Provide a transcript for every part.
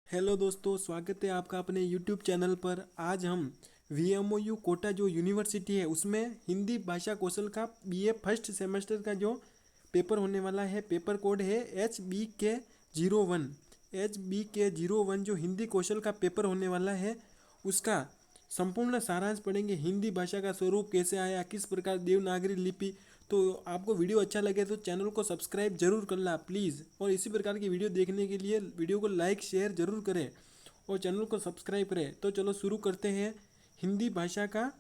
Hello दोस्तों, स्वागत है आपका अपने यूट्यूब चैनल पर। आज हम VMOU कोटा जो यूनिवर्सिटी है उसमें हिंदी भाषा कौशल का BA फर्स्ट सेमेस्टर का जो पेपर होने वाला है, पेपर कोड है HBK01। HBK01 जो हिंदी कौशल का पेपर होने वाला है उसका संपूर्ण सारांश पढ़ेंगे। हिंदी भाषा का स्वरूप कैसे आया, किस प्रकार देवनागरी लिपि। तो आपको वीडियो अच्छा लगे तो चैनल को सब्सक्राइब जरूर करना प्लीज़, और इसी प्रकार की वीडियो देखने के लिए वीडियो को लाइक शेयर जरूर करें और चैनल को सब्सक्राइब करें। तो चलो शुरू करते हैं। हिंदी भाषा का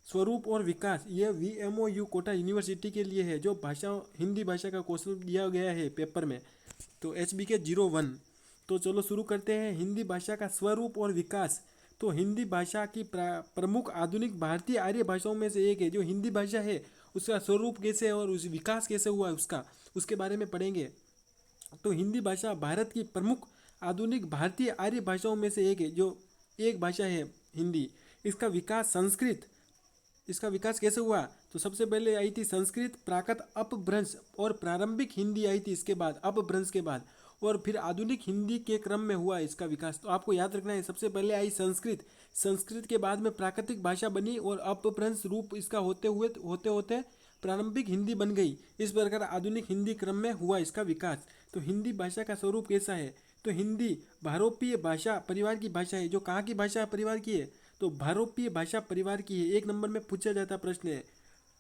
स्वरूप और विकास, यह VMOU कोटा यूनिवर्सिटी के लिए है, जो भाषा हिंदी भाषा का कौशल दिया गया है पेपर में। तो HBK01। तो चलो शुरू करते हैं। हिंदी भाषा का स्वरूप और विकास। तो हिंदी भाषा की प्रमुख आधुनिक भारतीय आर्य भाषाओं में से एक है। जो हिंदी भाषा है उसका स्वरूप कैसे है और उस विकास कैसे हुआ उसके बारे में पढ़ेंगे। तो हिंदी भाषा भारत की प्रमुख आधुनिक भारतीय आर्य भाषाओं में से एक है, जो एक भाषा है हिंदी। इसका विकास संस्कृत, इसका विकास कैसे हुआ? तो सबसे पहले आई थी संस्कृत, प्राकृत, अपभ्रंश और प्रारंभिक हिंदी आई थी इसके बाद, अपभ्रंश के बाद, और फिर आधुनिक हिंदी के क्रम में हुआ इसका विकास। तो आपको याद रखना है, सबसे पहले आई संस्कृत, संस्कृत के बाद में प्राकृतिक भाषा बनी और अपभ्रंश रूप इसका होते होते प्रारंभिक हिंदी बन गई। इस प्रकार आधुनिक हिंदी क्रम में हुआ इसका विकास। तो हिंदी भाषा का स्वरूप कैसा है? तो हिंदी भारोपीय भाषा परिवार की भाषा है। जो कहाँ की भाषा परिवार की है? तो भारोपीय भाषा परिवार की है। एक नंबर में पूछा जाता प्रश्न है।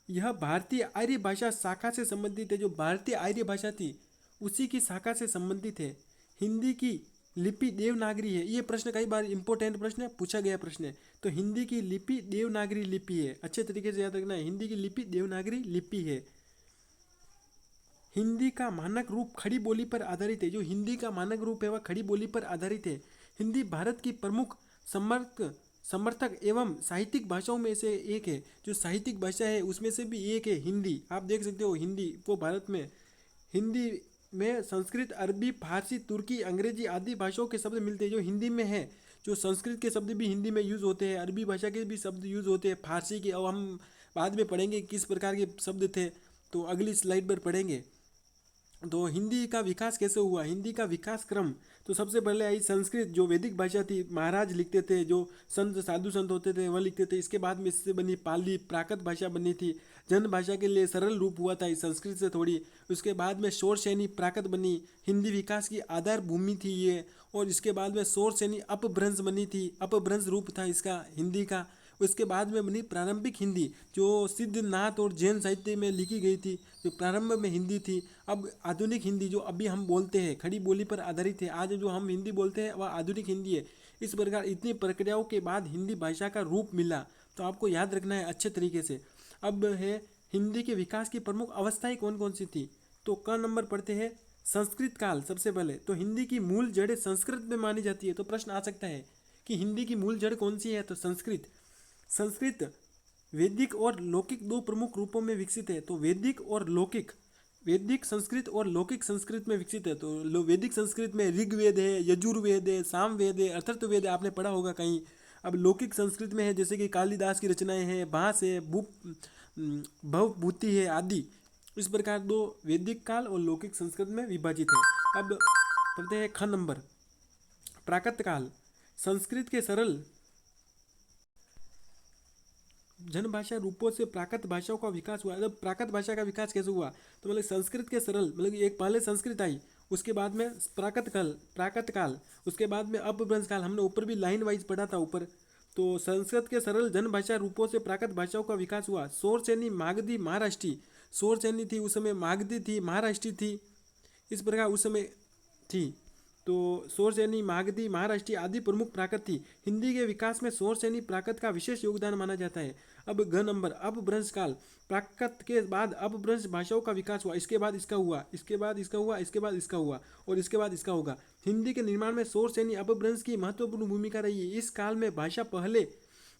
यह भारतीय आर्य भाषा शाखा से संबंधित है। जो भारतीय आर्य भाषा थी उसी की शाखा से संबंधित है। हिंदी की लिपि देवनागरी है। ये प्रश्न कई बार इंपॉर्टेंट प्रश्न है, पूछा गया प्रश्न है। तो हिंदी की लिपि देवनागरी लिपि है। अच्छे तरीके से याद रखना है, हिंदी की लिपि देवनागरी लिपि है। हिंदी का मानक रूप खड़ी बोली पर आधारित है। जो हिंदी का मानक रूप है वह खड़ी बोली पर आधारित है। हिंदी भारत की प्रमुख समर्थक एवं साहित्यिक भाषाओं में से एक है। जो साहित्यिक भाषा है उसमें से भी एक है हिंदी। आप देख सकते हो हिंदी वो भारत में, हिंदी में संस्कृत, अरबी, फारसी, तुर्की, अंग्रेजी आदि भाषाओं के शब्द मिलते हैं जो हिंदी में है। जो संस्कृत के शब्द भी हिंदी में यूज़ होते हैं, अरबी भाषा के भी शब्द यूज़ होते हैं, फारसी के, और हम बाद में पढ़ेंगे किस प्रकार के शब्द थे, तो अगली स्लाइड पर पढ़ेंगे। तो हिंदी का विकास कैसे हुआ? हिंदी का विकास क्रम, तो सबसे पहले आई संस्कृत, जो वैदिक भाषा थी, महाराज लिखते थे, जो संत साधु संत होते थे वह लिखते थे। इसके बाद में इससे बनी पाली, प्राकृत भाषा बनी थी। जन भाषा के लिए सरल रूप हुआ था इस संस्कृत से थोड़ी। उसके बाद में शोर सैनी प्राकृत बनी। हिंदी विकास की आधार भूमि थी ये। और इसके बाद में शोर सैनी अपभ्रंश बनी थी, अपभ्रंश रूप था इसका हिंदी का। उसके बाद में बनी प्रारंभिक हिंदी, जो सिद्धनाथ और जैन साहित्य में लिखी गई थी, जो प्रारंभ में हिंदी थी। अब आधुनिक हिंदी जो अभी हम बोलते हैं, खड़ी बोली पर आधारित है। आज जो हम हिंदी बोलते हैं वह आधुनिक हिंदी है। इस प्रकार इतनी प्रक्रियाओं के बाद हिंदी भाषा का रूप मिला। तो आपको याद रखना है अच्छे तरीके से। अब है हिंदी के विकास की प्रमुख अवस्थाएं कौन कौन सी थी। तो क नंबर पढ़ते हैं, संस्कृत काल। सबसे पहले तो हिंदी की मूल जड़ें संस्कृत में मानी जाती है। तो प्रश्न आ सकता है कि हिंदी की मूल जड़ कौन सी है? तो संस्कृत। संस्कृत वैदिक और लौकिक दो प्रमुख रूपों में विकसित है। तो वैदिक और लौकिक, वैदिक संस्कृत और लौकिक संस्कृत में विकसित है। तो वैदिक संस्कृत में ऋग्वेद है, यजुर्वेद है, सामवेद है, अथर्ववेद है, आपने पढ़ा होगा कहीं। अब लौकिक संस्कृत में है जैसे कि कालिदास की रचनाएं हैं, भास है, भवभूति है आदि। इस प्रकार दो वैदिक काल और लौकिक संस्कृत में विभाजित है। अब पढ़ते हैं ख नंबर, प्राकृत काल। संस्कृत के सरल जनभाषा रूपों से प्राकृत भाषाओं का विकास हुआ। मतलब प्राकृत भाषा का विकास कैसे हुआ? तो मतलब संस्कृत के सरल, मतलब एक पहले संस्कृत आई, उसके बाद में प्राकृत काल, उसके बाद में अपभ्रंश काल। हमने ऊपर भी लाइन वाइज पढ़ा था ऊपर। तो संस्कृत के सरल जनभाषा रूपों से प्राकृत भाषाओं का विकास हुआ। शोर सैनी, मागधी, महाराष्ट्री। शोर सैनी थी उस समय, मागधी थी, महाराष्ट्री थी। इस प्रकार उस समय थी। तो शोर सैनी, मागधी, महाराष्ट्री आदि प्रमुख प्राकृत थी। हिंदी के विकास में शोर सैनी प्राकृत का विशेष योगदान माना जाता है। अब घ नंबर, अपभ्रंश काल। प्राकृत के बाद अपभ्रंश भाषाओं का विकास हुआ। इसके बाद इसका हुआ, इसके बाद इसका हुआ, इसके बाद इसका हुआ, और इसके बाद इसका होगा। हिंदी के निर्माण में शोर सैनी अपभ्रंश की महत्वपूर्ण भूमिका रही है। इस काल में भाषा पहले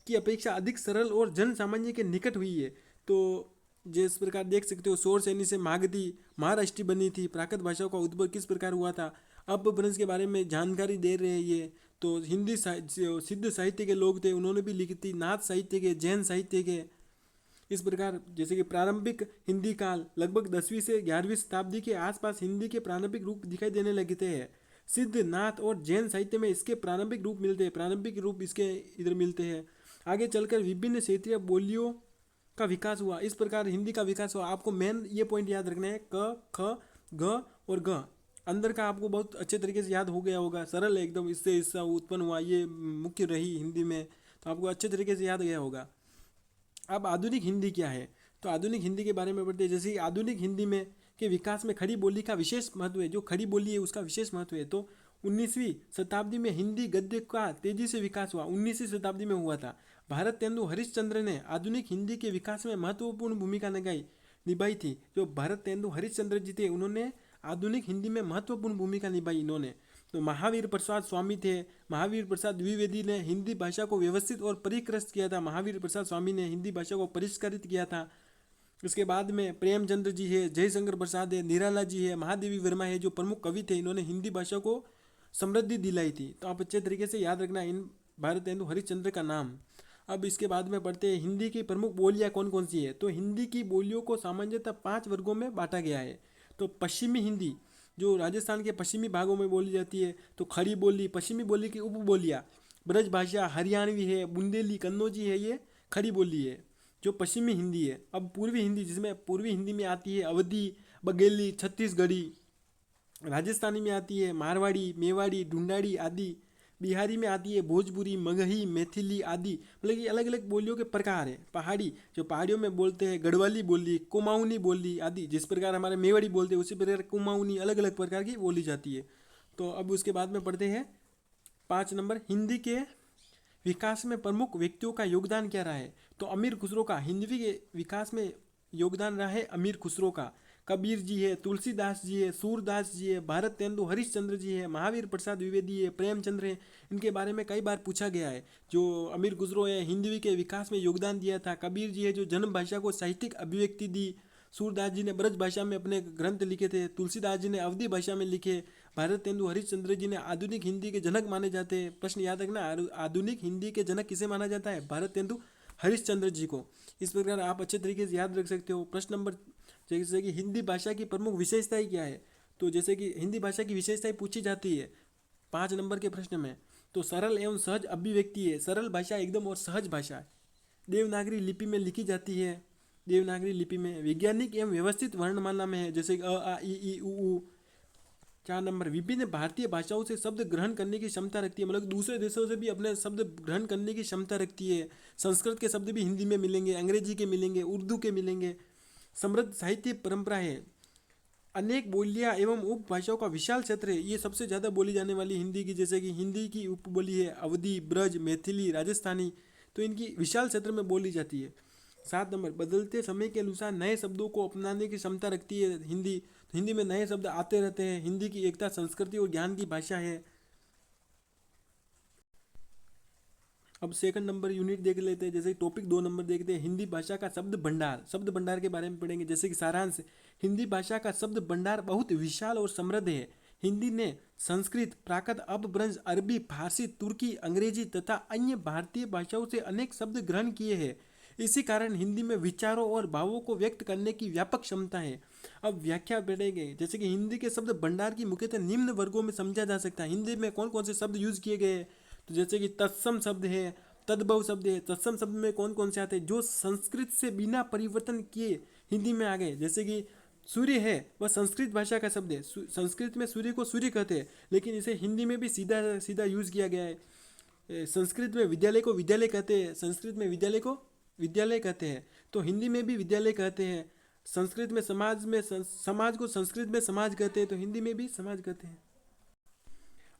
की अपेक्षा अधिक सरल और जन सामान्य के निकट हुई है। तो जिस प्रकार देख सकते हो, शोर सैनी से मागधी, महाराष्ट्री बनी थी। प्राकृत भाषाओं का उद्भव किस प्रकार हुआ था, अपभ्रंश के बारे में जानकारी दे रहे हैं ये। तो हिंदी सिद्ध साहित्य के लोग थे, उन्होंने भी लिखी थी, नाथ साहित्य के, जैन साहित्य के। इस प्रकार जैसे कि प्रारंभिक हिंदी काल, लगभग 10वीं से 11वीं शताब्दी के आसपास हिंदी के प्रारंभिक रूप दिखाई देने लगे थे। सिद्ध, नाथ और जैन साहित्य में इसके प्रारंभिक रूप मिलते हैं, प्रारंभिक रूप इसके इधर मिलते हैं। आगे चलकर विभिन्न क्षेत्रीय बोलियों का विकास हुआ, इस प्रकार हिंदी का विकास हुआ। आपको मेन ये पॉइंट याद रखना है, क, ख, ग और ग। अंदर का आपको बहुत अच्छे तरीके से याद हो गया होगा, सरल है एकदम, इससे इसका उत्पन्न हुआ, ये मुख्य रही हिंदी में, तो आपको अच्छे तरीके से याद गया होगा। अब आधुनिक हिंदी क्या है, तो आधुनिक हिंदी के बारे में पढ़ते हैं। जैसे आधुनिक हिंदी में के विकास में खड़ी बोली का विशेष महत्व है, जो खड़ी बोली है उसका विशेष महत्व है। तो 19वीं शताब्दी में हिंदी गद्य का तेजी से विकास हुआ, 19वीं शताब्दी में हुआ था। भारत तेंदु हरिश्चंद्र ने आधुनिक हिंदी के विकास में महत्वपूर्ण भूमिका निभाई थी। जो भारत तेंदु हरिश्चंद्र जी थे, उन्होंने आधुनिक हिंदी में महत्वपूर्ण भूमिका निभाई इन्होंने। तो महावीर प्रसाद स्वामी थे, महावीर प्रसाद द्विवेदी ने हिंदी भाषा को व्यवस्थित और परिष्कृत किया था, महावीर प्रसाद स्वामी ने हिंदी भाषा को परिष्कृत किया था। इसके बाद में प्रेमचंद्र जी है, जयशंकर प्रसाद है, निराला जी है, महादेवी वर्मा है, जो प्रमुख कवि थे, इन्होंने हिंदी भाषा को समृद्धि दिलाई थी। तो आप अच्छे तरीके से याद रखना इन भारतेंदु हरिश्चंद्र का नाम। अब इसके बाद में पढ़ते हैं हिंदी की प्रमुख बोलियाँ कौन कौन सी है। तो हिंदी की बोलियों को सामान्यतः 5 वर्गों में बांटा गया है। तो पश्चिमी हिंदी, जो राजस्थान के पश्चिमी भागों में बोली जाती है, तो खड़ी बोली, पश्चिमी बोली की उपबोलियाँ, ब्रज भाषा, हरियाणवी है, बुंदेली, कन्नौजी है, ये खड़ी बोली है जो पश्चिमी हिंदी है। अब पूर्वी हिंदी, जिसमें पूर्वी हिंदी में आती है अवधी, बघेली, छत्तीसगढ़ी, राजस्थानी में आती है मारवाड़ी, मेवाड़ी, ढूंढाड़ी आदि, बिहारी में आती है भोजपुरी, मगही, मैथिली आदि, मतलब कि अलग अलग बोलियों के प्रकार है। पहाड़ी, जो पहाड़ियों में बोलते हैं, गढ़वाली बोली, कुमाऊनी बोली आदि, जिस प्रकार हमारे मेवाड़ी बोलते हैं उसी प्रकार कुमाऊनी, अलग अलग प्रकार की बोली जाती है। तो अब उसके बाद में पढ़ते हैं 5 नंबर, हिंदी के विकास में प्रमुख व्यक्तियों का योगदान क्या रहा है। तो अमीर खुसरो का हिंदी के विकास में योगदान रहा है, अमीर खुसरो का। कबीर जी है, तुलसीदास जी है, सूरदास जी है, भारत तेंदु हरिश्चंद्र जी है, महावीर प्रसाद द्विवेदी है, प्रेमचंद्र है, इनके बारे में कई बार पूछा गया है। जो अमीर खुसरो है, हिंदी के विकास में योगदान दिया था। कबीर जी है, जो जन्म भाषा को साहित्यिक अभिव्यक्ति दी। सूरदास जी ने ब्रज भाषा में अपने ग्रंथ लिखे थे। तुलसीदास जी ने अवधी भाषा में लिखे। भारत तेंदु हरिश्चंद्र जी ने आधुनिक हिंदी के जनक माने जाते हैं। प्रश्न याद रखना, आधुनिक हिंदी के जनक किसे माना जाता है, भारत तेंदु हरिश्चंद्र जी को। इस प्रकार आप अच्छे तरीके से याद रख सकते हो। प्रश्न नंबर, जैसे कि हिंदी भाषा की प्रमुख विशेषताएं क्या है, तो जैसे कि हिंदी भाषा की विशेषताएं पूछी जाती है 5 नंबर के प्रश्न में। तो सरल एवं सहज अभिव्यक्ति है, सरल भाषा एकदम और सहज भाषा है। देवनागरी लिपि में लिखी जाती है, देवनागरी लिपि में। वैज्ञानिक एवं व्यवस्थित वर्णमाला में है, जैसे अ आ ई उ ऊ। 4 नंबर, विभिन्न भारतीय भाषाओं से शब्द ग्रहण करने की क्षमता रखती है, मतलब दूसरे देशों से भी अपने शब्द ग्रहण करने की क्षमता रखती है। संस्कृत के शब्द भी हिंदी में मिलेंगे, अंग्रेजी के मिलेंगे, उर्दू के मिलेंगे। समृद्ध साहित्य परंपरा है, अनेक बोलियां एवं उपभाषाओं का विशाल क्षेत्र है। ये सबसे ज़्यादा बोली जाने वाली हिंदी की, जैसे कि हिंदी की उपबोली है अवधी, ब्रज, मैथिली, राजस्थानी, तो इनकी विशाल क्षेत्र में बोली जाती है। 7 नंबर, बदलते समय के अनुसार नए शब्दों को अपनाने की क्षमता रखती है हिंदी। तो हिंदी में नए शब्द आते रहते हैं। हिंदी की एकता, संस्कृति और ज्ञान की भाषा है। अब सेकंड नंबर यूनिट देख लेते हैं, जैसे टॉपिक 2 नंबर देखते हैं, हिंदी भाषा का शब्द भंडार। शब्द भंडार के बारे में पढ़ेंगे, जैसे कि सारांश, हिंदी भाषा का शब्द भंडार बहुत विशाल और समृद्ध है। हिंदी ने संस्कृत, प्राकृत, अपभ्रंश, अरबी, फारसी, तुर्की, अंग्रेजी तथा अन्य भारतीय भाषाओं से अनेक शब्द ग्रहण किए हैं। इसी कारण हिंदी में विचारों और भावों को व्यक्त करने की व्यापक क्षमता है। अब व्याख्या पढ़ेंगे, जैसे कि हिंदी के शब्द भंडार की मुख्यतः निम्न वर्गों में समझा जा सकता है। हिंदी में कौन कौन से शब्द यूज किए गए हैं, तो जैसे कि तत्सम शब्द है, तद्भव शब्द है। तत्सम शब्द में कौन कौन से आते हैं, जो संस्कृत से बिना परिवर्तन किए हिंदी में आ गए। जैसे कि सूर्य है, वह संस्कृत भाषा का शब्द है। संस्कृत में सूर्य को सूर्य कहते हैं, लेकिन इसे हिंदी में भी सीधा सीधा यूज किया गया है। संस्कृत में विद्यालय को विद्यालय कहते हैं, संस्कृत में विद्यालय को विद्यालय कहते हैं, तो हिंदी में भी विद्यालय कहते हैं। संस्कृत में समाज को संस्कृत में समाज कहते हैं, तो हिंदी में भी समाज कहते हैं।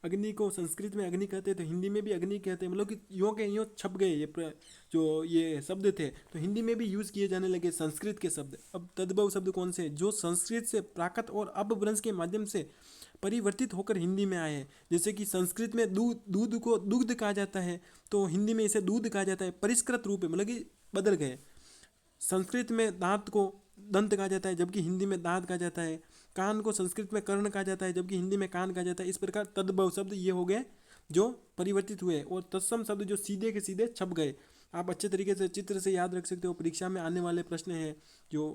अग्नि को संस्कृत में अग्नि कहते हैं, तो हिंदी में भी अग्नि कहते हैं। मतलब कि यों के यों छप गए ये जो ये शब्द थे, तो हिंदी में भी यूज़ किए जाने लगे संस्कृत के शब्द। अब तद्भव शब्द कौन से, जो संस्कृत से प्राकृत और अपभ्रंश के माध्यम से परिवर्तित होकर हिंदी में आए हैं। जैसे कि संस्कृत में दूध को दुग्ध कहा जाता है, तो हिंदी में इसे दूध कहा जाता है, परिष्कृत रूप है, मतलब कि बदल गए। संस्कृत में दांत को दंत कहा जाता है, जबकि हिंदी में दांत कहा जाता है। कान को संस्कृत में कर्ण कहा जाता है, जबकि हिंदी में कान कहा जाता है। इस प्रकार तद्भव शब्द ये हो गए जो परिवर्तित हुए, और तत्सम शब्द जो सीधे के सीधे छप गए। आप अच्छे तरीके से चित्र से याद रख सकते हो, परीक्षा में आने वाले प्रश्न हैं जो।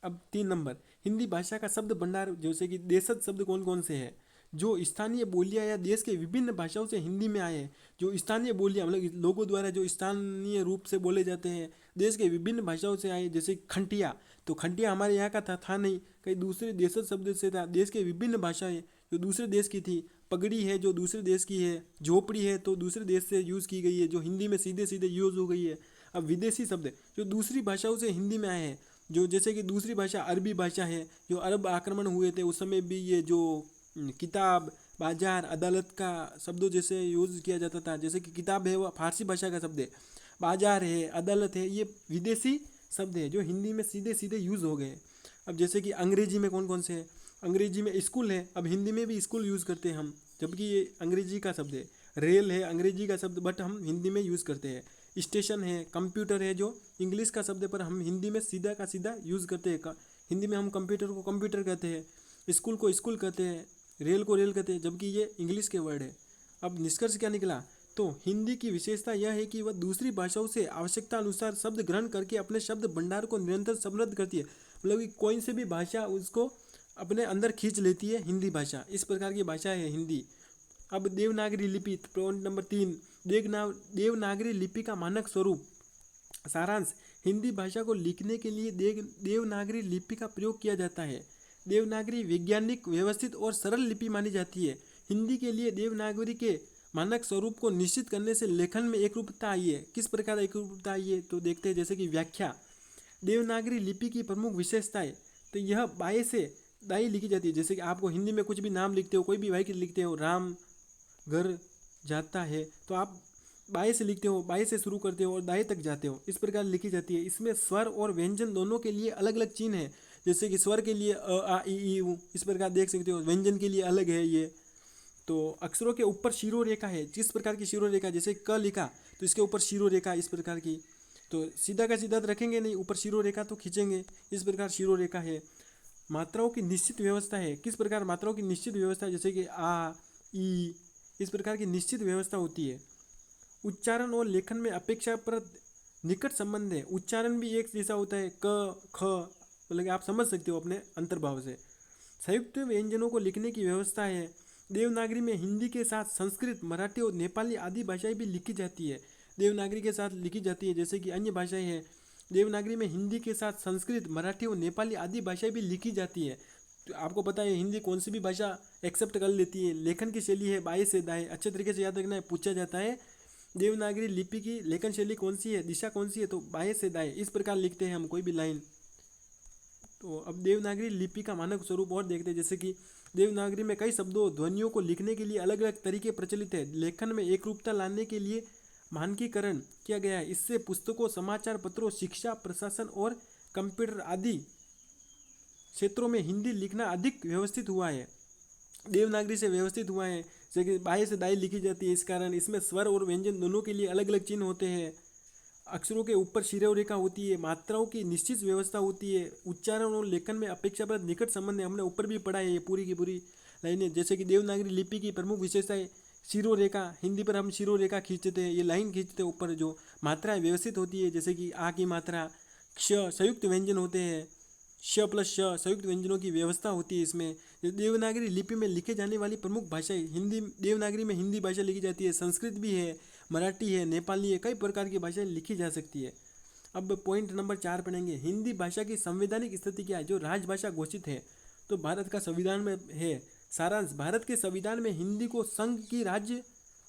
अब 3 नंबर, हिंदी भाषा का शब्द भंडार, जैसे कि देशज शब्द कौन कौन से हैं, जो स्थानीय बोलियां या देश के विभिन्न भाषाओं से हिंदी में आए हैं। जो स्थानीय बोलियां मतलब लोगों द्वारा जो स्थानीय रूप से बोले जाते हैं, देश के विभिन्न भाषाओं से आए, जैसे खंटिया। तो खंटिया हमारे यहाँ का था नहीं, कई दूसरे देशज शब्द से था। देश के विभिन्न भाषाएं जो दूसरे देश की थी। पगड़ी है जो दूसरे देश की है। झोपड़ी है तो दूसरे देश से यूज़ की गई है, जो हिंदी में सीधे सीधे यूज़ हो गई है। अब विदेशी शब्द जो दूसरी भाषाओं से हिंदी में आए हैं, जो जैसे कि दूसरी भाषा अरबी भाषा है। जो अरब आक्रमण हुए थे उस समय भी ये जो किताब, बाजार, अदालत का शब्दों जैसे यूज़ किया जाता था। जैसे कि किताब है वो फारसी भाषा का शब्द है, बाजार है, अदालत है, ये विदेशी शब्द है जो हिंदी में सीधे सीधे यूज़ हो गए। अब जैसे कि अंग्रेजी में कौन कौन से हैं? अंग्रेजी में स्कूल है, अब हिंदी में भी स्कूल यूज़ करते हैं हम, जबकि ये अंग्रेजी का शब्द है। रेल है अंग्रेजी का शब्द, बट हम हिंदी में यूज़ करते हैं। स्टेशन है, कंप्यूटर है जो इंग्लिश का शब्द है, पर हम हिंदी में सीधा का सीधा यूज़ करते हैं। हिंदी में हम कंप्यूटर को कंप्यूटर कहते हैं, स्कूल को स्कूल कहते हैं, रेल को रेल कहते हैं, जबकि ये इंग्लिश के वर्ड है। अब निष्कर्ष क्या निकला? तो हिंदी की विशेषता यह है कि वह दूसरी भाषाओं से आवश्यकता अनुसार शब्द ग्रहण करके अपने शब्द भंडार को निरंतर समृद्ध करती है। मतलब कि कोई से भी भाषा उसको अपने अंदर खींच लेती है हिंदी भाषा। इस प्रकार की भाषा है हिंदी। अब देवनागरी लिपि, पॉइंट नंबर 3, देवनागरी लिपि का मानक स्वरूप। सारांश, हिंदी भाषा को लिखने के लिए देवनागरी लिपि का प्रयोग किया जाता है। देवनागरी वैज्ञानिक, व्यवस्थित और सरल लिपि मानी जाती है। हिंदी के लिए देवनागरी के मानक स्वरूप को निश्चित करने से लेखन में एकरूपता आई है। किस प्रकार एकरूपता आई है तो देखते हैं। जैसे कि व्याख्या, देवनागरी लिपि की प्रमुख विशेषताएं, तो यह बाएं से दाएं लिखी जाती है। जैसे कि आपको हिंदी में कुछ भी नाम लिखते हो, कोई भी वाक्य लिखते हो, राम घर जाता है, तो आप बाएं से लिखते हो, बाएं से शुरू करते हो और दाएं तक जाते हो, इस प्रकार लिखी जाती है। इसमें स्वर और व्यंजन दोनों के लिए अलग अलग चिन्ह है। जैसे कि स्वर के लिए अ आ ई ऊ, इस प्रकार देख सकते हो। व्यंजन के लिए अलग है ये। तो अक्षरों के ऊपर शिरो रेखा है। जिस प्रकार की शिरो रेखा, जैसे क लिखा तो इसके ऊपर शिरो रेखा इस प्रकार की, तो सीधा का सीधा तो रखेंगे नहीं, ऊपर शिरो रेखा तो खींचेंगे, इस प्रकार शिरो रेखा है। मात्राओं की निश्चित व्यवस्था है। किस प्रकार मात्राओं की निश्चित व्यवस्था, जैसे कि आ, ई, इस प्रकार की निश्चित व्यवस्था होती है। उच्चारण और लेखन में अपेक्षाकृत निकट संबंध है। उच्चारण भी एक जैसा होता है, क ख, मतलब कि आप समझ सकते हो अपने अंतर्भाव से। संयुक्त व्यंजनों को लिखने की व्यवस्था है। देवनागरी में हिंदी के साथ संस्कृत, मराठी और नेपाली आदि भाषाएं भी लिखी जाती है। देवनागरी के साथ लिखी जाती है, जैसे कि अन्य भाषाएं हैं। देवनागरी में हिंदी के साथ संस्कृत, मराठी और नेपाली आदि भाषाएं भी लिखी जाती है। तो आपको पता है हिंदी कौन सी भी भाषा एक्सेप्ट कर लेती है। लेखन की शैली है बाएं से दाएं, अच्छे तरीके से याद रखना है, पूछा जाता है देवनागरी लिपि की लेखन शैली कौन सी है, दिशा कौन सी है, तो बाएं से दाएं इस प्रकार लिखते हैं हम कोई भी लाइन। तो अब देवनागरी लिपि का मानक स्वरूप और देखते हैं। जैसे कि देवनागरी में कई शब्दों, ध्वनियों को लिखने के लिए अलग अलग तरीके प्रचलित है। लेखन में एकरूपता लाने के लिए मानकीकरण किया गया है। इससे पुस्तकों, समाचार पत्रों, शिक्षा, प्रशासन और कंप्यूटर आदि क्षेत्रों में हिंदी लिखना अधिक व्यवस्थित हुआ है। देवनागरी से व्यवस्थित हुआ है, जैसे कि बाएं से दाएं लिखी जाती है। इस कारण इसमें स्वर और व्यंजन दोनों के लिए अलग अलग चिन्ह होते हैं। अक्षरों के ऊपर शिरो रेखा होती है। मात्राओं की निश्चित व्यवस्था होती है। उच्चारण और लेखन में अपेक्षाकृत निकट संबंध है। हमने ऊपर भी पढ़ा है ये पूरी की पूरी लाइनें। जैसे कि देवनागरी लिपि की प्रमुख विशेषता है शिरो रेखा। हिंदी पर हम शिरो रेखा खींचते हैं, ये लाइन खींचते हैं ऊपर। जो मात्राएं व्यवस्थित होती है, जैसे कि आ की मात्रा, क्ष, संयुक्त व्यंजन होते हैं, श प्लस श, संयुक्त व्यंजनों की व्यवस्था होती है इसमें। देवनागरी लिपि में लिखे जाने वाली प्रमुख भाषाएं, हिंदी, देवनागरी में हिंदी भाषा लिखी जाती है, संस्कृत भी है, मराठी है, नेपाली है, कई प्रकार की भाषाएं लिखी जा सकती है। अब पॉइंट नंबर 4 पढ़ेंगे। हिंदी भाषा की संवैधानिक स्थिति क्या है, जो राजभाषा घोषित है। तो भारत का संविधान में है। सारांश, भारत के संविधान में हिंदी को संघ की राज्य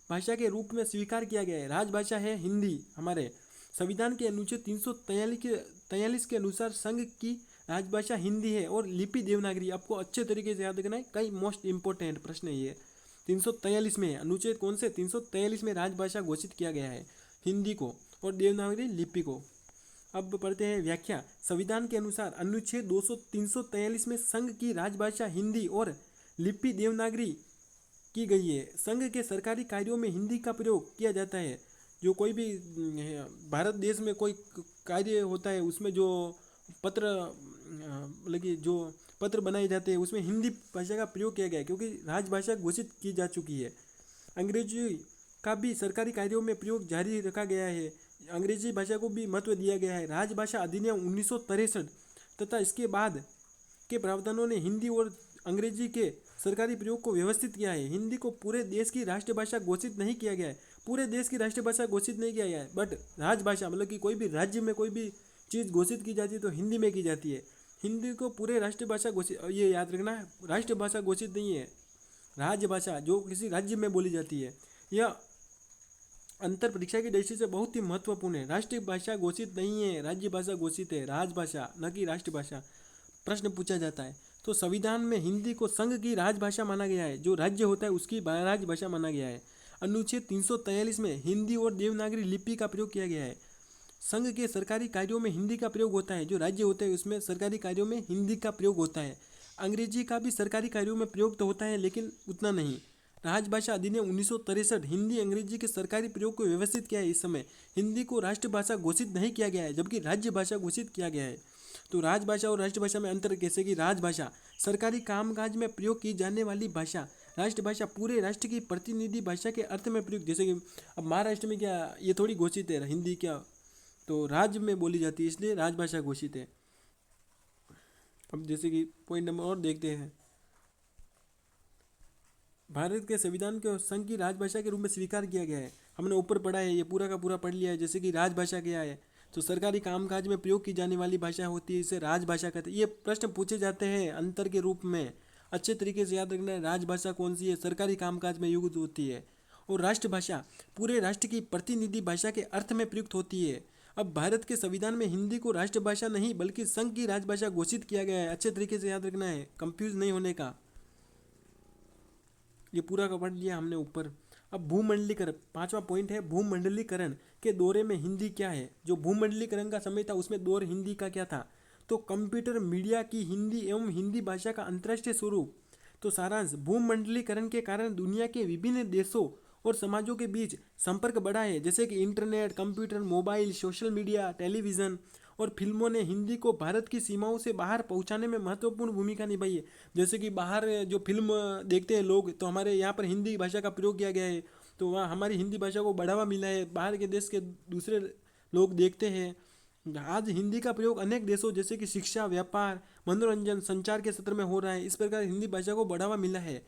भाषा के रूप में स्वीकार किया गया है। राजभाषा है हिंदी। हमारे संविधान के अनुच्छेद 343 के अनुसार संघ की राजभाषा हिंदी है और लिपि देवनागरी। आपको अच्छे तरीके से याद रखना है, कई मोस्ट इंपॉर्टेंट प्रश्न है ये। 343 में है, अनुच्छेद कौन से, 343 में राजभाषा घोषित किया गया है हिंदी को और देवनागरी लिपि को। अब पढ़ते हैं व्याख्या। संविधान के अनुसार अनुच्छेद 343 में संघ की राजभाषा हिंदी और लिपि देवनागरी की गई है। संघ के सरकारी कार्यों में हिंदी का प्रयोग किया जाता है। जो कोई भी भारत देश में कोई कार्य होता है, उसमें जो पत्र मतलब कि जो पत्र बनाए जाते हैं, उसमें हिंदी भाषा का प्रयोग किया गया है, क्योंकि राजभाषा घोषित की जा चुकी है। अंग्रेजी का भी सरकारी कार्यों में प्रयोग जारी रखा गया है। अंग्रेजी भाषा को भी महत्व दिया गया है। राजभाषा अधिनियम 1963 तथा इसके बाद के प्रावधानों ने हिंदी और अंग्रेजी के सरकारी प्रयोग को व्यवस्थित किया है। हिंदी को पूरे देश की राष्ट्रभाषा घोषित नहीं किया गया है, पूरे देश की राष्ट्रभाषा घोषित नहीं किया गया है, बट राजभाषा मतलब कि कोई भी राज्य में कोई भी चीज़ घोषित की जाती है तो हिंदी में की जाती है। हिंदी को पूरे राष्ट्रभाषा घोषित, ये याद रखना, राष्ट्रभाषा घोषित नहीं है, राजभाषा जो किसी राज्य में बोली जाती है। यह अंतर परीक्षा की दृष्टि से बहुत ही महत्वपूर्ण है। राष्ट्रीय भाषा घोषित नहीं है, राज्य भाषा घोषित है, राजभाषा न कि राष्ट्रभाषा। प्रश्न पूछा जाता है तो संविधान में हिंदी को संघ की राजभाषा माना गया है, जो राज्य होता है उसकी राजभाषा माना गया है। अनुच्छेद 343 में हिंदी और देवनागरी लिपि का प्रयोग किया गया है। संघ के सरकारी कार्यों में हिंदी का प्रयोग होता है, जो राज्य होते हैं उसमें सरकारी कार्यों में हिंदी का प्रयोग होता है। अंग्रेजी का भी सरकारी कार्यों में प्रयोग तो होता है लेकिन उतना नहीं। राजभाषा अधिनियम 1963 हिंदी अंग्रेजी के सरकारी प्रयोग को व्यवस्थित किया है। इस समय हिंदी को राष्ट्रभाषा घोषित नहीं किया गया है, जबकि राज्य भाषा घोषित किया गया है। तो राजभाषा और राष्ट्रभाषा में अंतर कैसे कि राजभाषा सरकारी कामकाज में प्रयोग की जाने वाली भाषा, राष्ट्रभाषा पूरे राष्ट्र की प्रतिनिधि भाषा के अर्थ में प्रयोग। जैसे कि अब महाराष्ट्र में क्या ये थोड़ी घोषित है हिंदी, क्या तो राज्य में बोली जाती है, इसलिए राजभाषा घोषित है। अब जैसे कि पॉइंट नंबर और देखते हैं, भारत के संविधान को संघ की राजभाषा के रूप में स्वीकार किया गया है। हमने ऊपर पढ़ा है, ये पूरा का पूरा पढ़ लिया है। जैसे कि राजभाषा क्या है, तो सरकारी कामकाज में प्रयोग की जाने वाली भाषा होती है, इसे राजभाषा कहते हैं। ये प्रश्न पूछे जाते हैं अंतर के रूप में, अच्छे तरीके से याद रखना है। राजभाषा कौन सी है, सरकारी कामकाज में युक्त होती है। और राष्ट्रभाषा पूरे राष्ट्र की प्रतिनिधि भाषा के अर्थ में प्रयुक्त होती है। अब भारत के संविधान में हिंदी को राष्ट्रभाषा नहीं बल्कि संघ की राजभाषा घोषित किया गया है, अच्छे तरीके से याद रखना है, कंफ्यूज नहीं होने का। ये पूरा का पढ़ लिया हमने ऊपर। अब भूमंडलीकरण, पांचवा पॉइंट है भूमंडलीकरण के दौरे में हिंदी क्या है। जो भूमंडलीकरण का समय था उसमें दौर हिंदी का क्या था, तो कंप्यूटर मीडिया की हिंदी एवं हिंदी भाषा का अंतर्राष्ट्रीय स्वरूप। तो सारांश, भूमंडलीकरण के कारण दुनिया के विभिन्न देशों और समाजों के बीच संपर्क बढ़ा है, जैसे कि internet, computer, mobile, social media, television और फिल्मों ने हिंदी को भारत की सीमाओं से बाहर पहुंचाने में महत्वपूर्ण भूमिका निभाई है। जैसे कि बाहर जो फिल्म देखते हैं लोग, तो हमारे यहाँ पर हिंदी भाषा का प्रयोग किया गया है, तो वहाँ हमारी हिंदी भाषा को बढ़ावा मिला है, बाहर के देश के दूसरे लोग देखते हैं। आज हिंदी का प्रयोग अनेक देशों जैसे कि शिक्षा, व्यापार, मनोरंजन, संचार के क्षेत्र में हो रहा है। इस प्रकार हिंदी भाषा को बढ़ावा मिला है।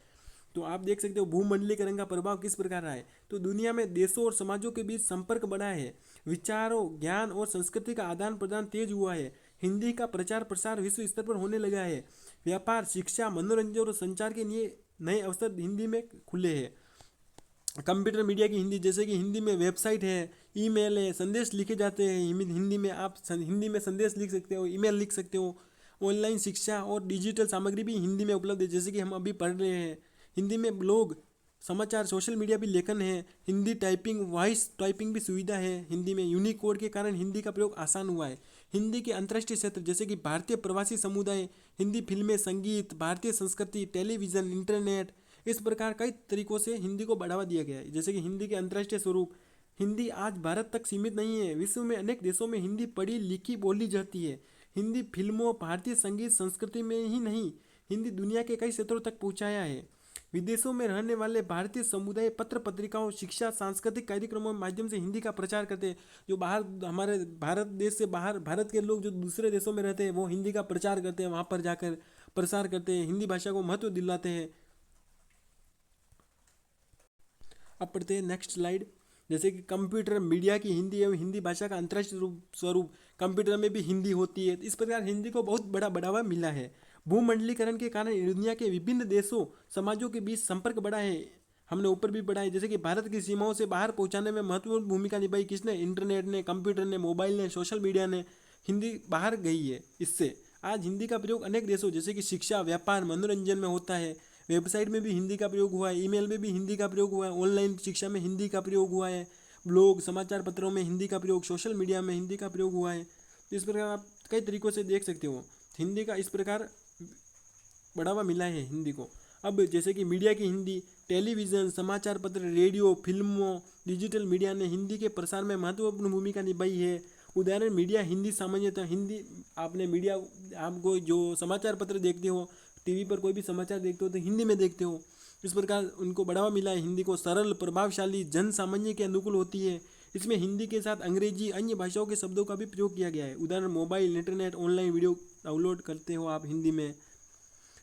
तो आप देख सकते हो भूमंडलीकरण का प्रभाव किस प्रकार रहा है। तो दुनिया में देशों और समाजों के बीच संपर्क बढ़ा है, विचारों, ज्ञान और संस्कृति का आदान प्रदान तेज हुआ है। हिंदी का प्रचार प्रसार विश्व स्तर पर होने लगा है। व्यापार, शिक्षा, मनोरंजन और संचार के लिए नए अवसर हिंदी में खुले हैं। कंप्यूटर मीडिया की हिंदी, जैसे कि हिंदी में वेबसाइट है, ईमेल है, संदेश लिखे जाते हैं हिंदी में। आप हिंदी में संदेश लिख सकते हो, ईमेल लिख सकते हो। ऑनलाइन शिक्षा और डिजिटल सामग्री भी हिंदी में उपलब्ध है, जैसे कि हम अभी पढ़ रहे हैं। हिंदी में ब्लॉग, समाचार, सोशल मीडिया भी लेखन है। हिंदी टाइपिंग, वॉइस टाइपिंग भी सुविधा है हिंदी में। यूनिकोड के कारण हिंदी का प्रयोग आसान हुआ है। हिंदी के अंतर्राष्ट्रीय क्षेत्र, जैसे कि भारतीय प्रवासी समुदाय, हिंदी फिल्में, संगीत, भारतीय संस्कृति, टेलीविज़न, इंटरनेट, इस प्रकार कई तरीकों से हिंदी को बढ़ावा दिया गया है। जैसे कि हिंदी के अंतर्राष्ट्रीय स्वरूप, हिंदी आज भारत तक सीमित नहीं है, विश्व में अनेक देशों में हिंदी पढ़ी लिखी बोली जाती है। हिंदी फिल्मों, भारतीय संगीत, संस्कृति में ही नहीं, हिंदी दुनिया के कई क्षेत्रों तक पहुँचाया है। विदेशों में रहने वाले भारतीय समुदाय पत्र पत्रिकाओं, शिक्षा, सांस्कृतिक कार्यक्रमों के माध्यम से हिंदी का प्रचार करते हैं। जो बाहर हमारे भारत देश से बाहर, भारत के लोग जो दूसरे देशों में रहते हैं वो हिंदी का प्रचार करते हैं, वहाँ पर जाकर प्रसार करते हैं, हिंदी भाषा को महत्व दिलाते हैं। अब पढ़ते हैं नेक्स्ट स्लाइड। जैसे कि कंप्यूटर मीडिया की हिंदी एवं हिंदी भाषा का अंतर्राष्ट्रीय स्वरूप, कंप्यूटर में भी हिंदी होती है। इस प्रकार हिंदी को बहुत बड़ा बढ़ावा मिला है। भूमंडलीकरण के कारण दुनिया के विभिन्न देशों, समाजों के बीच संपर्क बढ़ा है। हमने ऊपर भी पढ़ा है, जैसे कि भारत की सीमाओं से बाहर पहुंचाने में महत्वपूर्ण भूमिका निभाई किसने, इंटरनेट ने, कंप्यूटर ने, मोबाइल ने, सोशल मीडिया ने। हिंदी बाहर गई है इससे। आज हिंदी का प्रयोग अनेक देशों जैसे कि शिक्षा, व्यापार, मनोरंजन में होता है। वेबसाइट में भी हिंदी का प्रयोग हुआ है, ईमेल में भी हिंदी का प्रयोग हुआ है, ऑनलाइन शिक्षा में हिंदी का प्रयोग हुआ है, ब्लॉग, समाचार पत्रों में हिंदी का प्रयोग, सोशल मीडिया में हिंदी का प्रयोग हुआ है। तो इस प्रकार आप कई तरीक़ों से देख सकते हो हिंदी का इस प्रकार बढ़ावा मिला है हिंदी को। अब जैसे कि मीडिया की हिंदी, टेलीविज़न, समाचार पत्र, रेडियो, फिल्मों, डिजिटल मीडिया ने हिंदी के प्रसार में महत्वपूर्ण भूमिका निभाई है। उदाहरण, मीडिया हिंदी सामान्यतः हिंदी, आपने मीडिया, आपको जो समाचार पत्र देखते हो, टीवी पर कोई भी समाचार देखते हो तो हिंदी में देखते हो। इस प्रकार उनको बढ़ावा मिला है। हिंदी को सरल, प्रभावशाली, जन सामान्य के अनुकूल होती है। इसमें हिंदी के साथ अंग्रेजी, अन्य भाषाओं के शब्दों का भी प्रयोग किया गया है। उदाहरण, mobile, internet, online video download करते हो आप हिंदी में।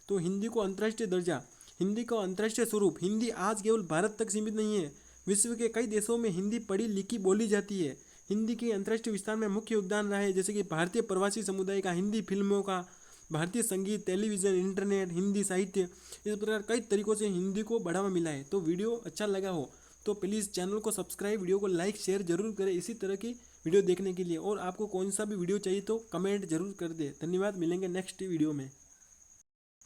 तो हिंदी को अंतर्राष्ट्रीय दर्जा, हिंदी का अंतर्राष्ट्रीय स्वरूप। हिंदी आज केवल भारत तक सीमित नहीं है, विश्व के कई देशों में हिंदी पढ़ी लिखी बोली जाती है। हिंदी के अंतर्राष्ट्रीय विस्तार में मुख्य योगदान रहा है, जैसे कि भारतीय प्रवासी समुदाय का, हिंदी फिल्मों का, भारतीय संगीत, टेलीविज़न, इंटरनेट, हिंदी साहित्य, इस प्रकार कई तरीक़ों से हिंदी को बढ़ावा मिला है। तो वीडियो अच्छा लगा हो तो प्लीज़ चैनल को सब्सक्राइब, वीडियो को लाइक शेयर जरूर करें इसी तरह की वीडियो देखने के लिए। और आपको कौन सा भी वीडियो चाहिए तो कमेंट जरूर कर दे। धन्यवाद, मिलेंगे नेक्स्ट वीडियो में।